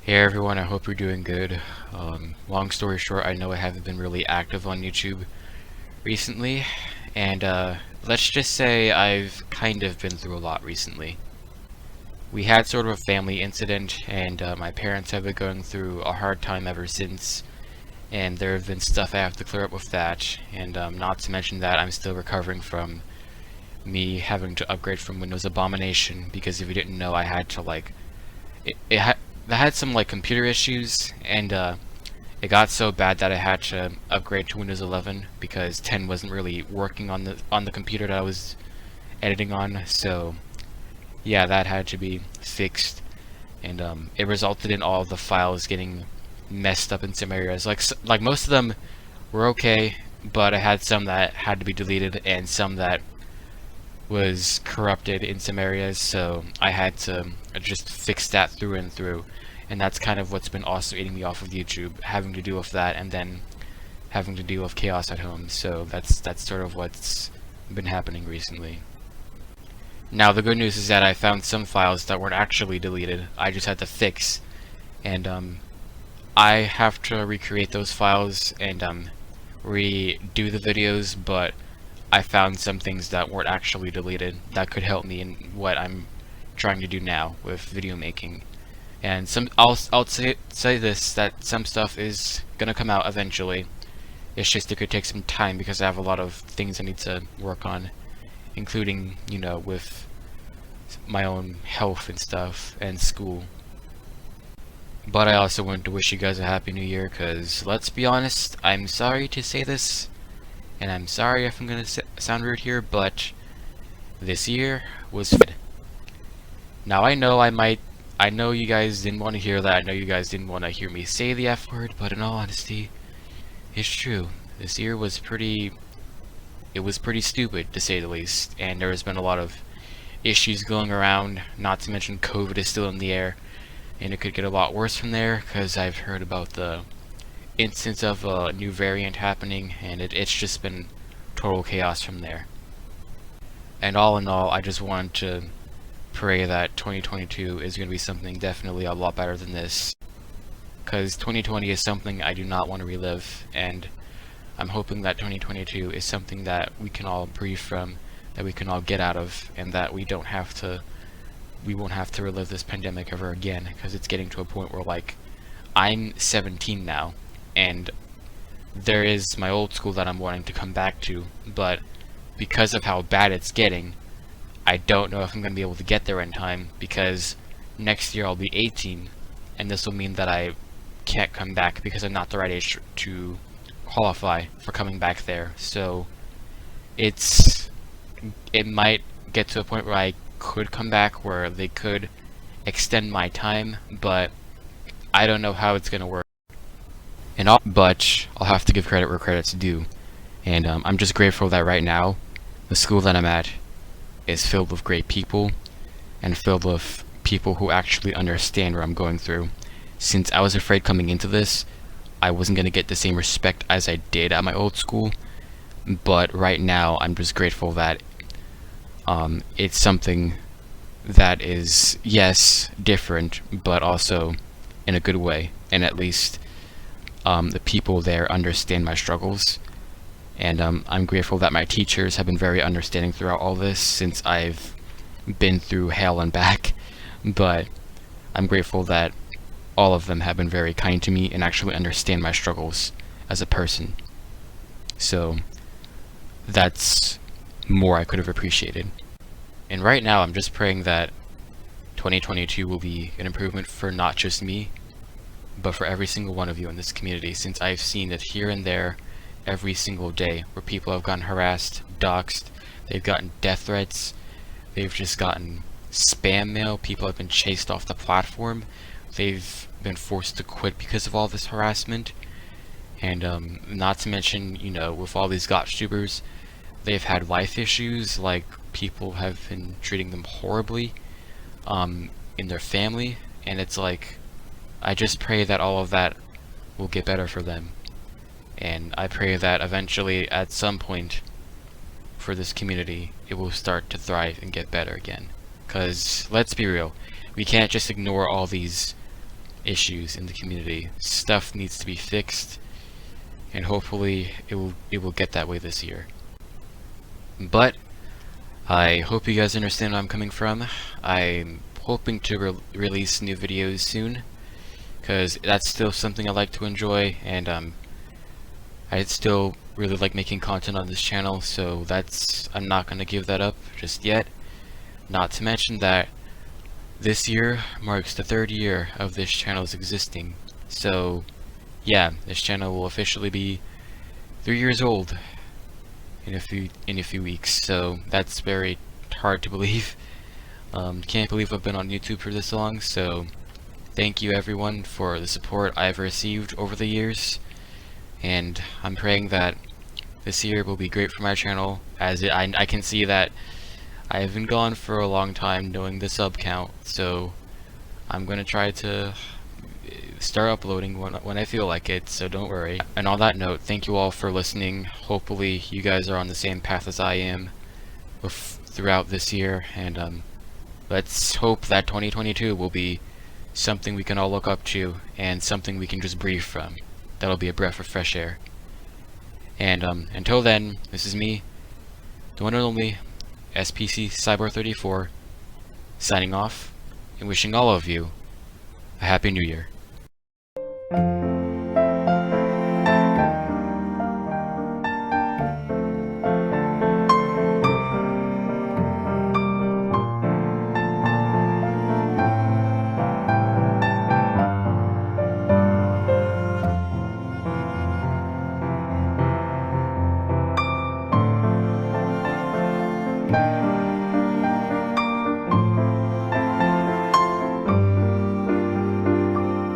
Hey everyone, I hope you're doing good. Long story short, I know I haven't been really active on YouTube recently, and let's just say I've kind of been through a lot recently. We had sort of a family incident, and my parents have been going through a hard time ever since, and there have been stuff I have to clear up with that, and not to mention that I'm still recovering from me having to upgrade from Windows Abomination, because if you didn't know, I had to I had some computer issues, and it got so bad that I had to upgrade to Windows 11 because 10 wasn't really working on the computer that I was editing on. So yeah, that had to be fixed, and it resulted in all of the files getting messed up in some areas. Like most of them were okay, but I had some that had to be deleted and some that was corrupted in some areas, so I had to just fix that through and through. And that's kind of what's been also eating me off of YouTube, having to deal with that and then having to deal with chaos at home. So that's sort of what's been happening recently. Now the good news is that I found some files that weren't actually deleted. I just had to fix, and I have to recreate those files and redo the videos, but I found some things that weren't actually deleted that could help me in what I'm trying to do now with video making. And I'll say this, that some stuff is gonna come out eventually. It's just it could take some time because I have a lot of things I need to work on, including, you know, with my own health and stuff and school. But I also want to wish you guys a happy new year, because let's be honest, I'm sorry to say this, and I'm sorry if I'm gonna sound rude here, but this year was fun. Now I know you guys didn't want to hear that, I know you guys didn't want to hear me say the F word, but in all honesty, it's true. This year was it was pretty stupid, to say the least, and there has been a lot of issues going around, not to mention COVID is still in the air, and it could get a lot worse from there, because I've heard about the instance of a new variant happening, and it's just been total chaos from there. And all in all, I just wanted to pray that 2022 is going to be something definitely a lot better than this, because 2020 is something I do not want to relive, and I'm hoping that 2022 is something that we can all breathe from, that we can all get out of, and that we won't have to relive this pandemic ever again, because it's getting to a point where, like, I'm 17 now, and there is my old school that I'm wanting to come back to, but because of how bad it's getting, I don't know if I'm going to be able to get there in time, because next year I'll be 18, and this will mean that I can't come back because I'm not the right age to qualify for coming back there. So it might get to a point where I could come back, where they could extend my time, but I don't know how it's going to work. But I'll have to give credit where credit's due, and I'm just grateful that right now the school that I'm at is filled with great people, and filled with people who actually understand what I'm going through. Since I was afraid coming into this, I wasn't going to get the same respect as I did at my old school, but right now I'm just grateful that it's something that is, yes, different, but also in a good way, and at least the people there understand my struggles. And I'm grateful that my teachers have been very understanding throughout all this, since I've been through hell and back. But I'm grateful that all of them have been very kind to me and actually understand my struggles as a person. So that's more I could have appreciated. And right now I'm just praying that 2022 will be an improvement for not just me, but for every single one of you in this community, since I've seen it here and there every single day where people have gotten harassed, doxxed, they've gotten death threats, they've just gotten spam mail, people have been chased off the platform, they've been forced to quit because of all this harassment, and not to mention, you know, with all these GotTubers, they've had life issues, like people have been treating them horribly in their family, and it's like, I just pray that all of that will get better for them. And I pray that eventually, at some point, for this community, it will start to thrive and get better again. Because, let's be real, we can't just ignore all these issues in the community. Stuff needs to be fixed, and hopefully it will get that way this year. But I hope you guys understand where I'm coming from. I'm hoping to release new videos soon, because that's still something I like to enjoy, and I still really like making content on this channel, so I'm not going to give that up just yet. Not to mention that this year marks the 3rd year of this channel's existing, so yeah, this channel will officially be 3 years old in a few weeks, so that's very hard to believe. Can't believe I've been on YouTube for this long, so thank you everyone for the support I've received over the years, and I'm praying that this year will be great for my channel, as I can see that I've been gone for a long time knowing the sub count, so I'm gonna try to start uploading when I feel like it, so don't worry. And on that note, thank you all for listening. Hopefully you guys are on the same path as I am throughout this year, and let's hope that 2022 will be something we can all look up to, and something we can just breathe from. That'll be a breath of fresh air. And until then, this is me, the one and only SPC Cyber 34, signing off and wishing all of you a Happy New Year.